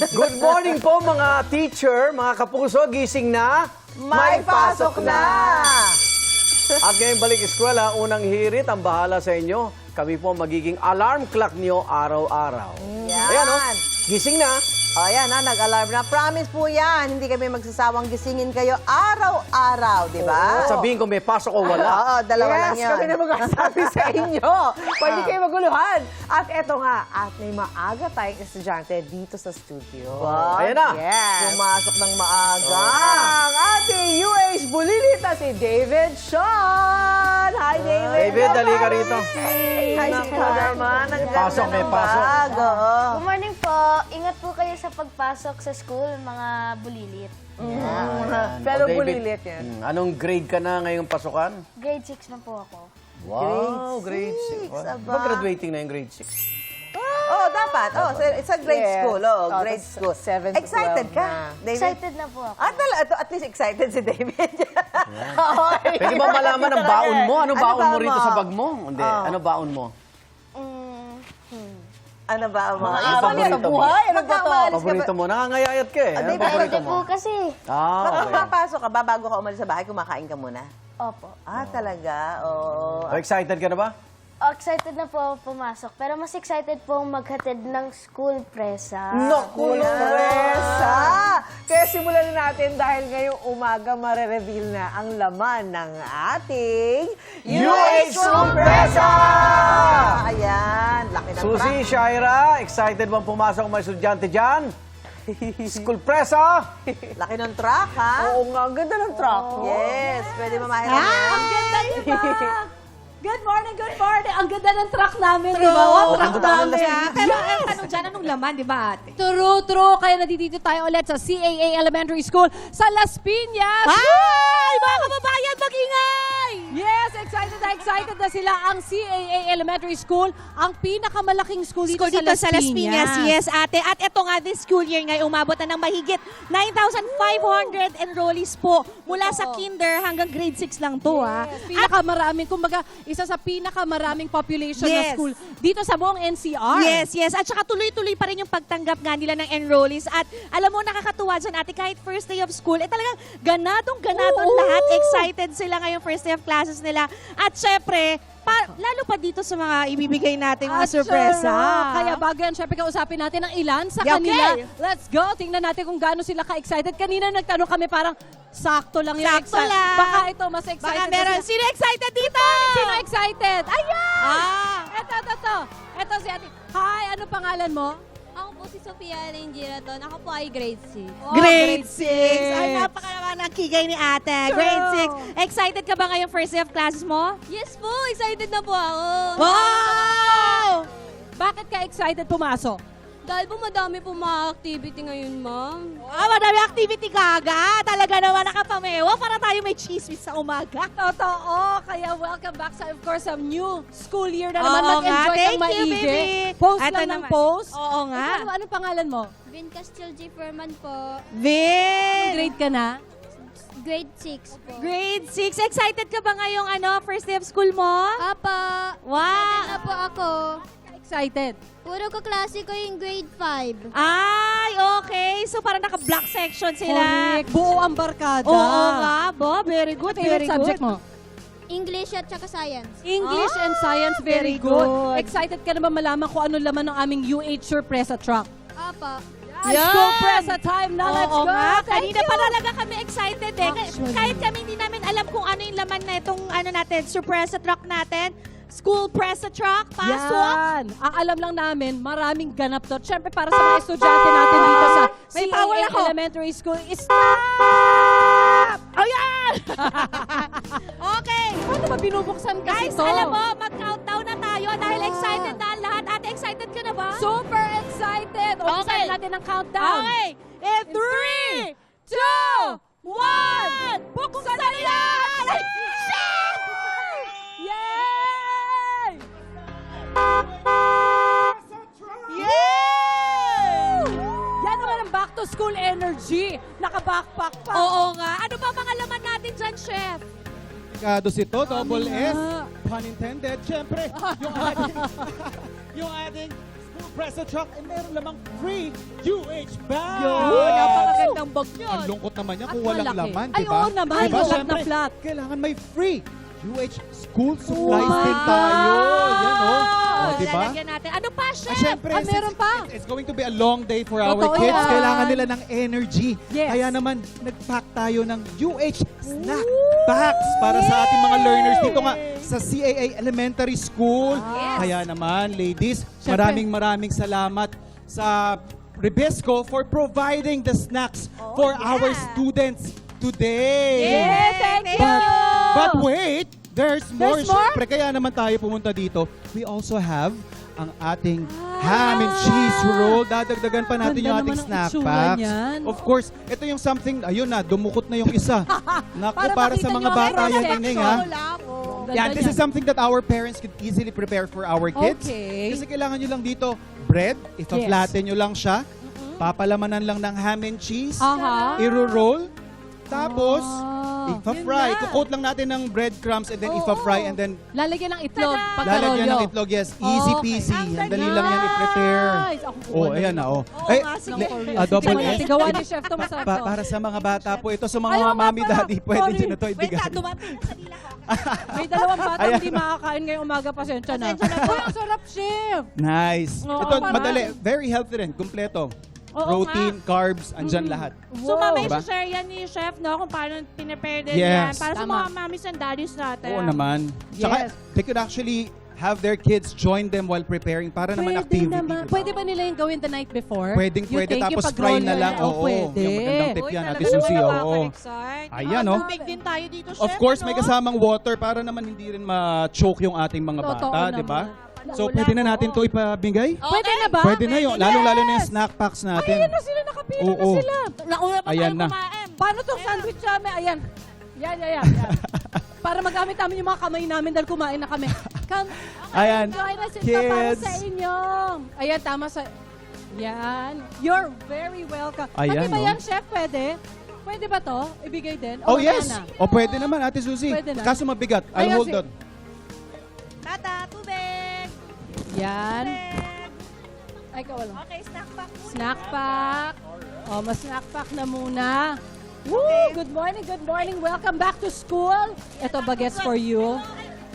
Good morning po mga teacher, mga kapuso, gising na. May pasok na! At ngayong balik eskwela, unang hirit ang bahala sa inyo. Kami po magiging alarm clock niyo araw-araw. Yan. Ayan o, gising na. O yan na, nag-alarm na. Promise po yan, hindi kami magsasawang gisingin kayo araw-araw, di ba? Sabihin ko may pasok o wala. Oo, dalawa lang Yes, yan. kami na magsasabi sa inyo. Pwede kayo maguluhan. At eto nga, at may maaga tayong estudyante dito sa studio. Wow. Ayan na. Yes. Pumasok ng maaga. Ang ating UH Bulilita si David Sean. Hi, David. David, dali ka rito. Hi, si naman. Ang Pasok, ganda may ng pasok. bag, oo. Good morning po. Ingat po kayo sa pagpasok sa school, mga bulilit. Ayan. Fellow O, David, bulilit yan. Anong grade ka na ngayong pasukan? Grade 6 na po ako. Wow, grade 6. aba. Ba-graduating na yung grade 6? Oh, dapat. Oh, it's a grade Yes. school. Oh, Oh, grade tas school. 7 to Excited 12 ka, na. David? Excited na po ako. At least excited si David. Pwede ba malaman ang baon mo? Ano Ano baon mo baon rito mo? sa bag mo? Hindi, Oh. ano baon mo? Ano ba ang mga Ano ibang paborito sa mo? buhay? Ano ba to? Paborito mo? Nangangayayat ka eh. Ano Hindi, paborito Pwede mo? po kasi. Ah, Pag okay. papasok ka ba, bago ka umalis sa bahay, kumakain ka muna? Opo. Ah, talaga? Oo. Oh, excited ka na ba? Excited na po ako pumasok. Pero mas excited po maghatid ng school presa. Naku, Loresa! Kaya simulan na natin dahil ngayong umaga mare-reveal na ang laman ng ating UH Sorpresa! Ayan, laki ng Suzy, Shaira, excited bang pumasok ang mga estudyante dyan? School presa! Laki ng truck, ha? Oo nga, ang ganda ng truck. Yes, pwede mamahiran Ah, yan. ang ganda, di ba? Good morning, good morning. Ang ganda ng truck namin, di ba? Wow, truck namin. Pero ang tanong dyan, anong laman, di ba, ate? True. Kaya nandito tayo ulit sa CAA Elementary School sa Las Piñas. Ay, mga kababayan, mag-ingay! Yes, excited na sila. Ang CAA Elementary School, ang pinakamalaking school dito, School dito sa Las Piñas. Yes, ate. At ito nga, this school year nga, umabot na ng mahigit 9,500 enrollees po. Mula sa kinder hanggang grade 6 lang to, ha. Pinakamaraming, kumbaga, isa sa pinakamaraming population na Yes. school dito sa buong NCR. Yes. At saka tuloy-tuloy pa rin yung pagtanggap nga nila ng enrollees. At alam mo, nakakatuwa dyan, ate, kahit first day of school, talagang ganadong lahat. Excited sila ngayong first day of classes nila. At syempre, lalo pa dito sa mga ibibigay nating mga sorpresa. Kaya bago yan, syempre kausapin natin ang ilan sa Yeah, kanila. okay. Let's go. Tingnan natin kung gaano sila ka-excited. Kanina nagtanong kami parang sakto lang yung Sakto lang. Baka ito mas excited. Baka na meron. sila. Sino excited dito? Sino excited? Ayan! Ah! Ito si ate. Hi, ano pangalan mo? Ako po si Sofia Elaine Giraton. Ako po ay grade 6. Oh, Grade 6. Ay, napaka naman ang kigay ni ate. True. Grade 6. Excited ka ba ngayong first day of classes mo? Yes po, excited na po ako. Wow! Bakit ka excited pumasok? Dahil po madami po mga activity ngayon, ma'am. Madami activity kaga. Talaga naman nakapamewa para tayo may chismis sa umaga. Totoo. Kaya welcome back sa, of course, sa new school year na naman. Oo nga. Mag-enjoy Thank kang you, maigi. baby. Post Eto lang ng naman. post. Oo nga. Ikaw, anong pangalan mo? Vin Castillo J. Furman po. Vin! Grade ka na? Grade 6 po. Grade 6. Excited ka ba ngayong first day of school mo? Apa, Wow! na po ako. Excited. Puro kaklase ko yung grade 5. Ay, okay. So parang naka-block section sila. Correct. Buo ang barkada. Oo nga, Bo. Very good, Favorite very good. subject mo? English at saka science. English and Science, very very good. good. Excited ka naman malaman kung ano laman ng aming UH Sorpresa truck. Apa. Let's go, Presa time na. Let's Oo go. nga. Thank Kanina you. pa talaga kami excited eh. Actually. Kahit kami hindi namin alam kung ano yung laman na itong natin, surpresa truck natin. School presa truck, pasok. Yan. Ang alam lang namin, maraming ganap doon. Siyempre, para sa mga estudyante natin dito sa May towel CAA ako. Elementary School, stop! Oh, yan! Okay. Paano ba binubuksan kasi Guys, to? alam mo, mag-countdown na tayo dahil excited na ang lahat. Ate, excited ka na ba? Super excited! Umpisahan natin ang countdown. Okay. In 3, 2, 1, buksan na yan! Yay! Yay! Yan naman ang back to school energy. Naka-backpack pa. Oo nga. Ano ba mga laman natin dyan, Chef? Kados ito, double S, nga. pun intended. Siyempre, yung ating school Preso Truck, eh meron lamang free UH bag! Napakagandang bag yun. Ang lungkot naman niya kung At walang malaki. laman, Ay, di ba? oo naman. Diba, Flat na syempre, flat. kailangan may free UH school supplies din tayo. Yan, oh. Oh, di ba? Lalagyan natin. Ano pa, Chef? Siyempre, Ah, meron pa. It's going to be a long day for our Totoo kids. yan. Kailangan nila ng energy. Yes. Kaya naman, nag-pack tayo ng UH snack packs para sa ating mga learners dito nga sa CAA Elementary School. Kaya naman, ladies, Siyempre. maraming salamat sa Ribisco for providing the snacks for our students today. Yes, thank you. But wait, there's more. There's more? Siyempre, kaya naman tayo pumunta dito. We also have ang ating ham and cheese roll. Dadagdagan pa natin Ganda yung ating naman ang snack itsura packs. niyan. Of course, ito yung something, ayun na, dumukot na yung isa. Naku, para makita sa mga nyo ang bata yan, section. Ining, ha? Ganda Yeah, this niyan. is something that our parents could easily prepare for our kids. Okay. Kasi kailangan nyo lang dito, bread, ipa-flatten nyo lang siya, papalamanan lang ng ham and cheese, Aha. iro-roll, tapos, Ah, ipa-fry. yun na. Kukot lang natin ng breadcrumbs and then ipa-fry and then Lalagyan ng itlog. lalagyan ng pagkarolyo. itlog. Yes, easy Okay. peasy. Ang Ang dali lang yan i-prepare. Nice. Ako po, Oh, ano ayan yun? na, oh. Oo Ay, nga, sige. double Tingnan S. natin, gawa ni Chef to, masarap to. Para sa mga bata po, ito sa mga Ayaw nga mami, pala. daddy, pwede Sorry. dyan na to Wait, ibigay. dumating sa dila ko. May dalawang bata Ayan. hindi makakain ngayong umaga. Pasensya na. Pasensya na po. Uy, ang sarap, Chef. Nice. Oo, Ito, parang- madali. Very healthy rin. Kompleto. Oo Protein, carbs, andyan lahat. So, mamaya Diba? share yan ni Chef, no? Kung paano pinapare din Yes. yan. Para sa Tama. mga mommies and daddies natin. Oo naman. Tsaka, Yes. they could actually have their kids join them while preparing para naman activity. naman. diba? Pwede ba nila yung gawin the night before? Pwedeng You pwede, take tapos yung fry na pag-roll lang. nila. Oo, Pwede. yung magandang tip Uy, yan, talaga Ate Susie. naman Oo. nakaka-excite. Ayan, Ah, oh. tubig din tayo dito, Chef. Of course, may ano? kasamang water para naman hindi rin ma-choke yung ating mga Totoo bata, di ba? naman. So, pwede na natin to ipabigay? Pwede na ba? Pwede na yun. Lalong-lalo na yung snack packs Ay, natin. ayan na sila. Nakapila na Oo. sila. Nauna pa Ayan tayo na. kumain. Paano tong sandwich namin? Ayan. Yan. Para magamit namin yung mga kamay namin dahil kumain na kami. Come. Ayan. Join us ito para Kids. sa inyo. Ayan, tama sa... Yan. You're very welcome. Ayan, Pati ba oh. yan, Chef? Pwede? Pwede ba to? Ibigay din? Oh, mamaya yes. na? O, pwede naman, Ate Susie. Pwede na. Kaso mabigat. I'll Ayan, hold si- on. Tata, tubig. Yan. Tubig. Ay, kawala. Okay, snack pack muna. Snack pack. O, mas-snack pack na muna. Woo! Good morning, good morning. Welcome back to school. Ito, bagets for you.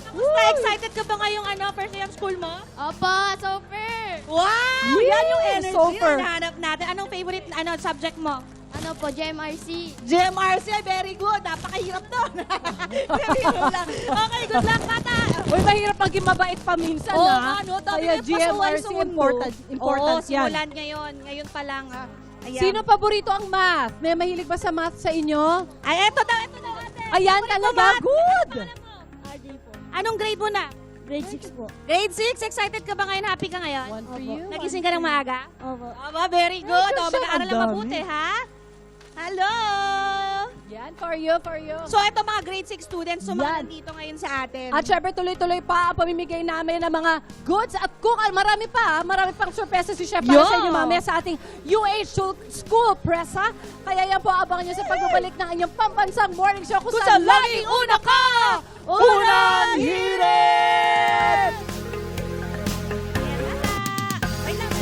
Kamusta? Excited ka ba ngayong first day of school mo? Opo, super! Wow! Yan yung energy Super. na nahanap natin. Anong favorite subject mo? Ano po, JMRC. GMRC, very good. Napakahirap doon. Biro lang. Okay, good luck, Tata. Uy, mahirap maging mabait pa minsan, Oo, ha? dami Kaya may pasuway GMRC sa mundo. important Oo, yan. simulan ngayon. Ngayon pa lang. Ayan. Sino paborito ang math? May mahilig ba sa math sa inyo? Ay, eto daw ate. Ayan Paborito talaga, mo, ate. good! RJ po. Anong grade mo na? Grade 6 po. Grade 6. Excited ka ba ngayon? Happy ka ngayon? One for you. Nagising ka ng maaga? Opo. Aba, very good. Ay, O, kasi mag-aaral ang lang dami. mabuti, ha? Hello! Yan, for you, for you. So, ito mga grade 6 students, so mga Yan. nandito ngayon sa atin. At syempre, tuloy-tuloy pa ang pamimigay namin ng mga goods at marami pa, marami pang sorpresa si Chef para Yo! sa inyo mamaya sa ating UH School Press, ha? Kaya yan po, abangan nyo sa pagbabalik ng inyong pambansang morning show kung Kung saan saan laging una ka! Unang hirit! Wait lang.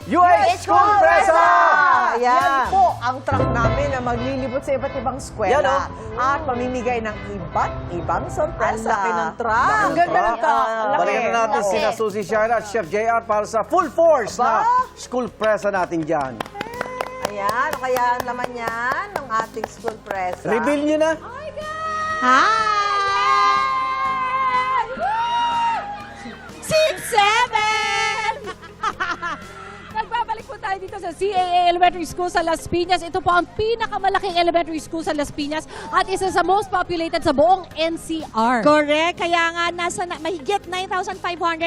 UH School Presa! Yan po ang truck namin na maglilibot sa iba't ibang Yan, eskwela oh. at mamimigay ng iba't ibang sorpresa. Ang laki ng truck. Ang ganda ng truck. Ang laki. Balikan na natin Laki. sina Susie Shaira at Chef JR para sa full force na School Presa natin dyan. Ayan, o kaya naman yan ng ating school press. Reveal nyo na. Hi! 6-7! Nagbabalik po tayo dito sa CAA Elementary School sa Las Piñas. Ito po ang pinakamalaking elementary school sa Las Piñas at isa sa most populated sa buong NCR. Correct. Kaya nga, mahigit 9,500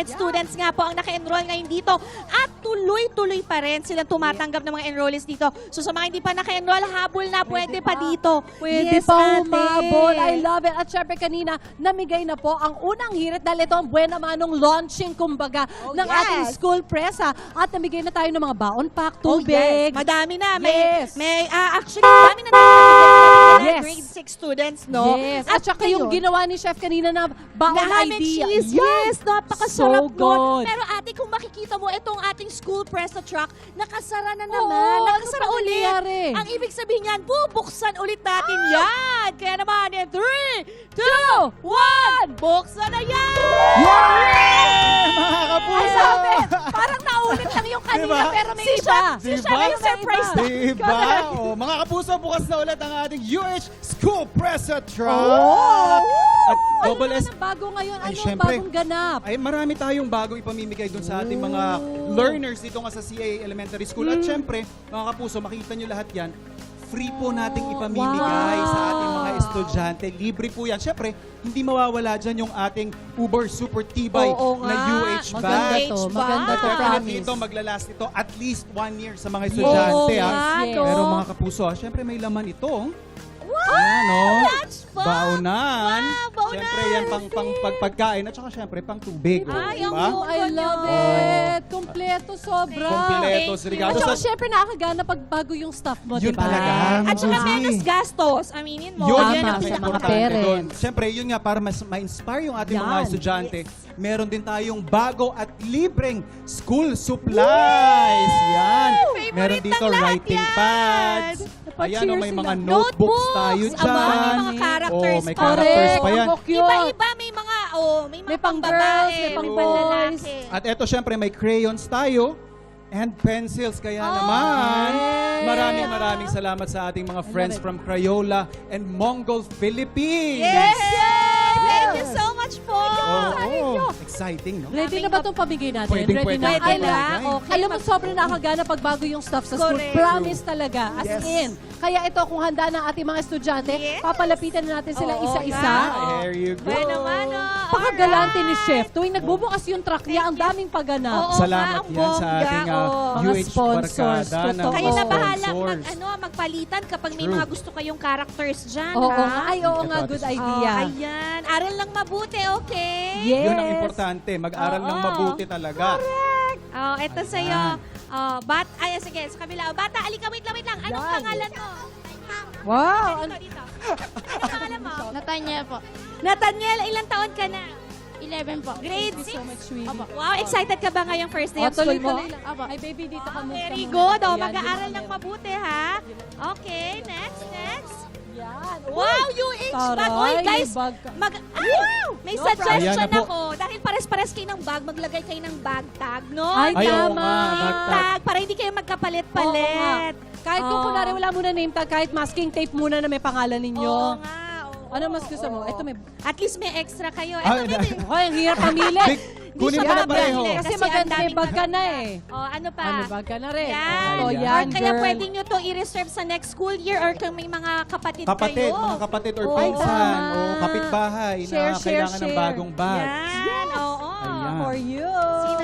students nga po ang naka-enroll ngayon dito. At tuloy-tuloy pa rin silang tumatanggap ng mga enrollees dito. So sa mga hindi pa naka-enroll, habol na, pwede pa dito. Pwede Yes, pa ate. humabol. I love it. At syempre kanina, namigay na po ang unang hirit dahil ito ang buena manong launching, kumbaga, ng ating school press. At namigay na tayo ng mga baon pack, Oh, tubig. yes. Madami na. Yes. Actually, madami na natin Yes. grade 6 students, no? Yes. At saka yung ginawa ni Chef kanina na baon na ham and idea. cheese. Yan. Yes, napakasarap So nun. good. Pero ate, kung makikita mo, itong ating school press na truck, nakasara na Oo, naman. ano Nakasara pa ulit. nangyayari? Ang ibig sabihin yan, bubuksan ulit natin yan. Kaya naman, in 3, 2, 1, buksan na yan! Mga kapuso! Ay, sabi, parang naulit lang yung kanina, Diba? pero may Si iba. Si Chef yung surprise na. Diba? Oh, mga kapuso, bukas na ulit ang ating UH School Press Truck. At Ano double naman S. ang bago ngayon? Ay, Ano ang syempre. bagong ganap? Ay, marami tayong bagong ipamimigay doon sa ating mga learners dito nga sa CA Elementary School. At syempre, mga kapuso, makikita nyo lahat yan. Free po nating ipamimigay sa ating mga estudyante. Libre po yan. Syempre, hindi mawawala dyan yung ating Uber Super Tibay Oo na nga. UH Maganda bag. to. H-bag. Maganda to, Definitely promise. ito, maglalast ito at least 1 year sa mga estudyante. Oo ah. nga, Yes. no? Pero mga kapuso, syempre may laman ito. Ayan, no? Lunchbox! Baunan. Wow, baunan. Syempre, yan pang pagkain at saka syempre pang tubig. Ay, ang diba? cute. I love Oh. it. Kompleto, sobra. Kompleto, Thank you. regalo At sa... saka syempre nakakagana pag bago yung stuff mo, Yun di ba? talaga. At saka Suzy. menos gastos. Aminin mo. Yun, Tama, yan ang sa mga pinaka-importante parents. doon. Siyempre, yun nga, para mas ma-inspire yung ating mga Yan. estudyante, meron din tayong bago at libreng school supplies. Yan. Favorite Meron dito ng lahat writing yan. pads. Ayan, Cheers may mga sila. notebooks tayo Aba, dyan. may mga characters Oh, may pa. characters pa Correct. yan. Ang cute. Iba-iba, may mga May pang pang-babae, girls, may pang may boys. pang-lalaki. At eto, syempre, may crayons tayo and pencils. Kaya naman, maraming salamat sa ating mga friends from Crayola and Mongol Philippines. Yes! Thank you so much po! Oh, exciting, no? Ready na ba itong pamigay natin? Pwedeng, Ready pwede. na? Pwede Ay, na. lang. Okay. Alam mo, sobrang nakakagana pag bago yung stuff sa school. Correct. Promise talaga. As Yes. in. Kaya ito, kung handa na ating mga estudyante, Yes. papalapitan na natin sila Oo isa-isa. nga. There you go. Bueno, mano. Pakagalante ni Chef. Tuwing nagbubukas yung truck niya, ang daming pagganap. Oo. Salamat ang yan sa bongga, ating oh. Mga UH sponsors, Barkada na totoo. Kayo na mga bahala sponsors. magpalitan kapag may True. mga gusto kayong characters dyan. Oo ha? nga. Ay, oo nga. Ito, Good ate. idea. Ayan. Aral lang mabuti, okay? Yes. Yun ang importante. Mag-aral ng Oo. mabuti talaga. Oh, ito sa'yo. Oh, sige, sa kabila. Oh, bata, alika, wait lang. Anong Yan. pangalan mo? Wow. Dito. Anong pangalan mo? Natanya po. Nathaniel, ilang taon ka na? 11 po. Grade 6? So much, sweetie. Wow, excited ka ba ngayong first day Oh, of school tuloy mo? mo. Ay, baby, dito ka move ka Very muna. good. Oh, Ayan, mag-aaral yun ng ang- mabuti, ha? Okay, next. Yan. Wow, UH bag. Taray, Oy, guys, may bag ka. may No suggestion Ayan na po. ako. Dahil pares-pares kayo ng bag, maglagay kayo ng bag tag, no? Ay, Ay, oo tama. nga, bag tag. Tag, para hindi kayo magkapalit-palit. Kahit kung Oo. kunwari wala muna name tag, kahit masking tape muna na may pangalan ninyo. Oo nga. oo. Ano mas gusto mo? Ito may... At least may extra kayo. Ay, Ito, may Hoy, ang hirap pamili. Big, kunin mo na pareho. Kasi Kasi maganda ang may daming bag ka na eh. Oh, ano pa? Ano bag ka na rin? Yan. Oh, Ayan. yan, Or kaya girl. pwede nyo to i-reserve sa next school year or kung may mga kapatid kayo. Mga kapatid or Oo. pinsan, Tama. o kapitbahay Share, na kailangan ng share. bagong bag. Yan, oo. Ayan. For you.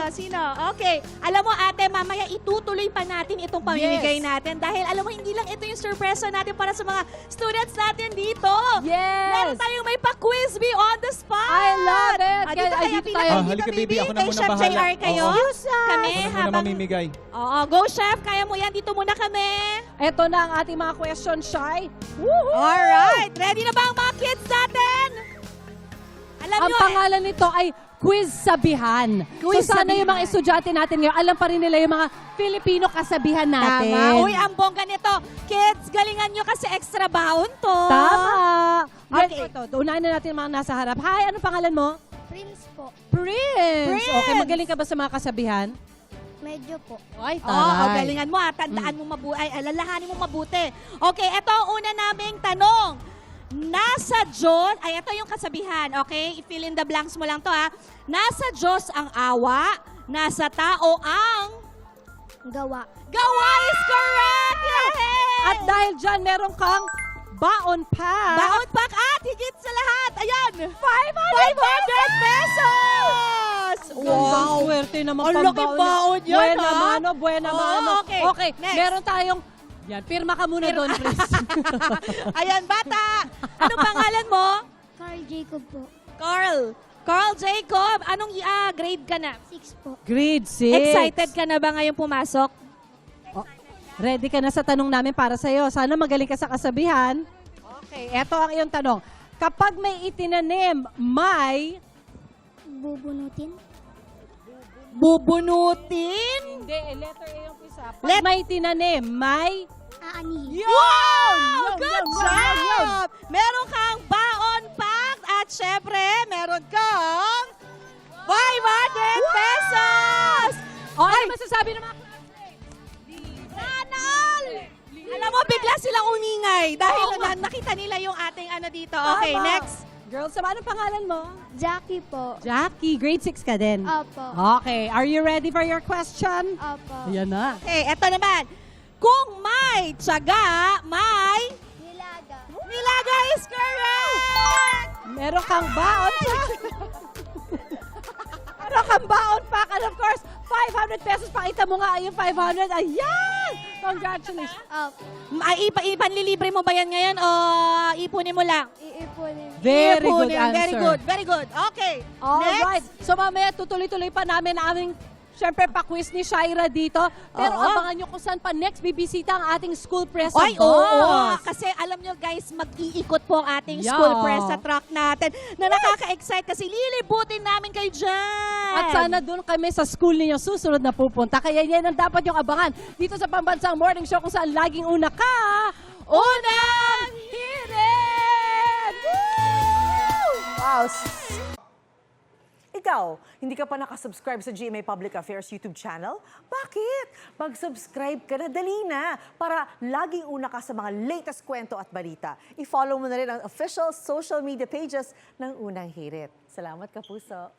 Sino? Okay. Alam mo ate, mamaya itutuloy pa natin itong pamimigay natin dahil alam mo, hindi lang ito yung surpresa natin para sa mga students natin dito. Yes. Meron tayong may pa-quiz bee on the spot. I love it. Dito Ay, kaya dito pila tayo. kayo, Halika, baby. Ako na Kay muna Chef bahala. JR kayo. Oo. Kami Ako na muna habang... mamimigay. Oo, go chef. Kaya mo yan. Dito muna kami. Ito na ang ating mga question, Shy. Alright. Ready na ba ang mga kids natin? Alam Ang nyo, pangalan nito ay Quiz Sabihan. Quiz so sana Sabihan. yung mga estudyante natin ngayon, alam pa rin nila yung mga Filipino kasabihan natin. Tama. Uy, ang bongga nito. Kids, galingan nyo kasi extra baon to. Tama. Okay. Okay. Ito, unahin na natin yung mga nasa harap. Hi, anong pangalan mo? Prince po. Prince. Okay, magaling ka ba sa mga kasabihan? Medyo po. Ay, Oo, galingan mo. Tandaan mo mabuti. Ay, alalahanin mo mabuti. Okay, ito ang una naming tanong. Nasa Diyos, ay ito yung kasabihan, okay? I-fill in the blanks mo lang to ha. Nasa Diyos ang awa, nasa tao ang Gawa. gawa is correct! Yay! At dahil dyan, meron kang baon pack. Baon pack at higit sa lahat, ayan, 500 pesos! Wow. Swerte naman Ang pang laki baon yan, Buena ha? mano, buena Oo, mano. okay. Okay, Next. meron tayong... Yan, pirma ka muna doon, please. Ayan, bata! Anong pangalan mo? Carl Jacob po. Carl Jacob, anong grade ka na? 6 po. Grade 6. Excited ka na ba ngayong pumasok? Ready ka na sa tanong namin para sa'yo. Sana magaling ka sa kasabihan. Okay, eto ang iyong tanong. Kapag may itinanim, may... Bubunutin? Bubunutin? Hindi, letter A yung isa. Pag may tinanim, may... Aanihin. Wow! Good Yun. job! Meron kang baon pack at syempre, meron kang 500 pesos! O, ano masasabi ng mga classmates? Ranal! Alam mo, bigla silang umingay dahil nakita nila yung ating ano dito. Okay, Tama. next. Girls, anong pangalan mo? Jackie po. Jackie, grade 6 ka din. Opo. Okay, are you ready for your question? Opo. Ayan na. Okay, eto naman. Kung may tiyaga, may... Nilaga. Nilaga is correct! Meron kang baon pack. Meron kang baon pack. And of course, 500 pesos. Pakita mo nga yung 500. Ayan! Congratulations. Opo. Ipanlilibre mo ba yan ngayon o ipunin mo lang? Iipunin. Very good Ipunin. answer. Very good, very good. Okay, next. Alright. So mamaya tutuloy-tuloy pa namin ang aming syempre pa-quiz ni Shaira dito. Pero Oo. abangan nyo kung saan pa next bibisita ang ating school press sa Ay, oo. Boss. Kasi alam nyo guys, mag-iikot po ang ating Yeah. school press sa truck natin na nakaka-excite kasi lilibutin namin kayo dyan. At sana doon kami sa school ninyo susunod na pupunta. Kaya yan ang dapat yung abangan dito sa Pambansang Morning Show kung saan laging una ka. Unang hirit! Woo! Wow. Ikaw, hindi ka pa nakasubscribe sa GMA Public Affairs YouTube channel? Bakit? Mag-subscribe ka na, dali na, para laging una ka sa mga latest kwento at balita. I-follow mo na rin ang official social media pages ng Unang Hirit. Salamat, Kapuso.